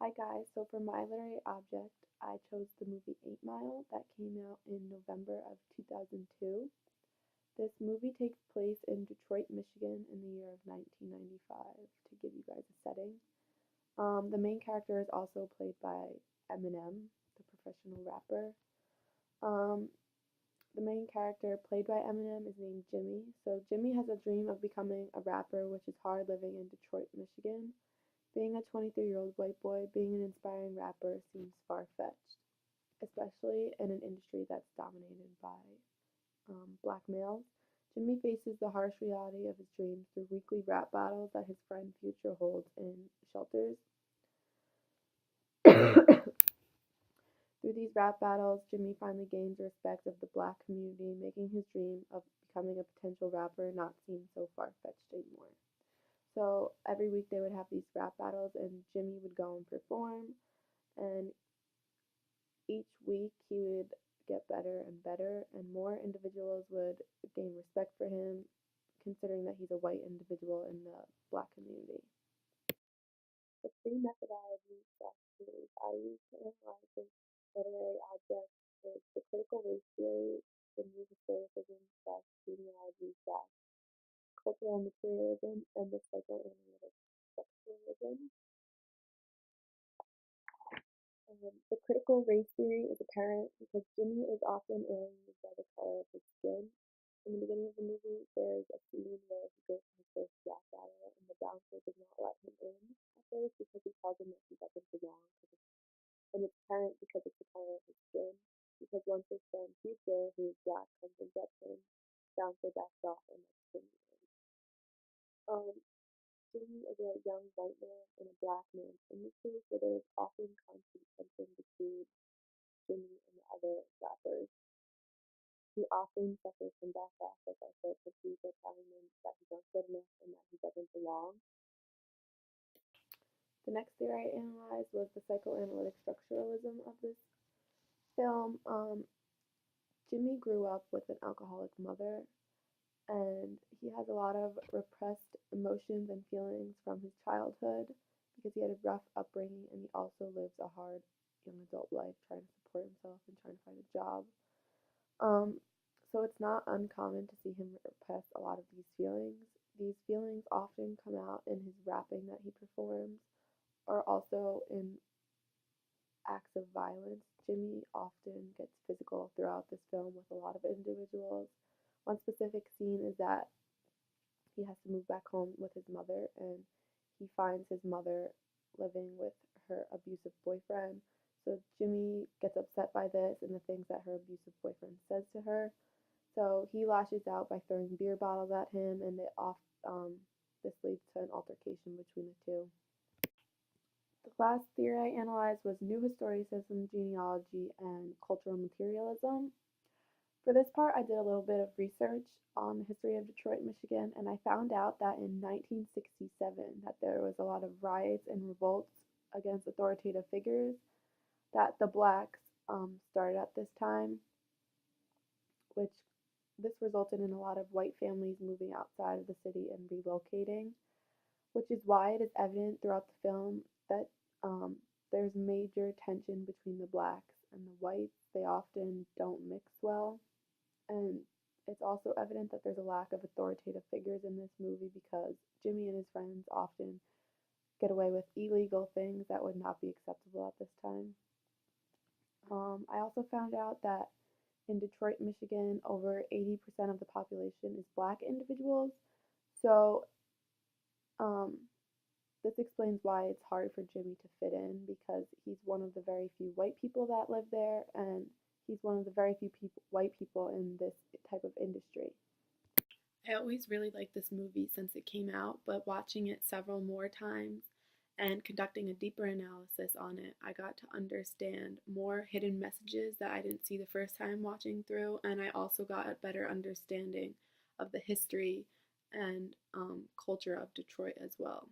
Hi guys, so for my literary object, I chose the movie 8 Mile that came out in November of 2002. This movie takes place in Detroit, Michigan in the year of 1995 to give you guys a setting. The main character is also played by Eminem, the professional rapper. Um, the main character played by Eminem is named Jimmy. So Jimmy has a dream of becoming a rapper, which is hard living in Detroit, Michigan. Being a 23-year-old white boy, being an inspiring rapper seems far-fetched, especially in an industry that's dominated by black males. Jimmy faces the harsh reality of his dreams through weekly rap battles that his friend Future holds in shelters. Through these rap battles, Jimmy finally gains the respect of the black community, making his dream of becoming a potential rapper not seem so far-fetched anymore. So every week they would have these rap battles, and Jimmy would go and perform. And each week he would get better and better, and more individuals would gain respect for him, considering that he's a white individual in the black community. The three methodologies that series I use to analyze this literary object is the critical race theory, the new historicism genealogy cultural materialism, and the psychoanalytic structuralism. The critical race theory is apparent because Jimmy is often alienated by the color of his skin. In the beginning of the movie, there's a scene where he goes to his first rap battle, and the bouncer does not let him in at first because he tells him that he doesn't belong, and it's apparent because it's the color of his skin. Because once his friend Future, who is black, comes and gets him, bouncer backs off and lets Jimmy in. Um, Jimmy is a young white man in a black man's industry, so there's often constant tension between Jimmy and the other rappers. He often suffers from backlash, like I said, from people telling him that he's not good enough and that he doesn't belong. The next theory I analyzed was the psychoanalytic structuralism of this film. Jimmy grew up with an alcoholic mother, and he has a lot of repressed emotions and feelings from his childhood because he had a rough upbringing, and he also lives a hard young adult life trying to support himself and trying to find a job. Um, so it's not uncommon to see him repress a lot of these feelings. These feelings often come out in his rapping that he performs, or also in acts of violence. Jimmy often gets physical throughout this film with a lot of individuals. One specific scene is that he has to move back home with his mother, and he finds his mother living with her abusive boyfriend. So Jimmy gets upset by this and the things that her abusive boyfriend says to her. So he lashes out by throwing beer bottles at him, and this leads to an altercation between the two. The last theory I analyzed was New Historicism, Genealogy, and Cultural Materialism. For this part, I did a little bit of research on the history of Detroit, Michigan, and I found out that in 1967 that there was a lot of riots and revolts against authoritative figures, that the blacks started at this time, which this resulted in a lot of white families moving outside of the city and relocating, which is why it is evident throughout the film that there's major tension between the blacks and the whites. They often don't mix well, and it's also evident that there's a lack of authoritative figures in this movie because Jimmy and his friends often get away with illegal things that would not be acceptable at this time. I also found out that in Detroit, Michigan, over 80% of the population is black individuals. So um, this explains why it's hard for Jimmy to fit in because he's one of the very few white people that live there, and he's one of the very few white people in this type of industry. I always really liked this movie since it came out, but watching it several more times and conducting a deeper analysis on it, I got to understand more hidden messages that I didn't see the first time watching through, and I also got a better understanding of the history and culture of Detroit as well.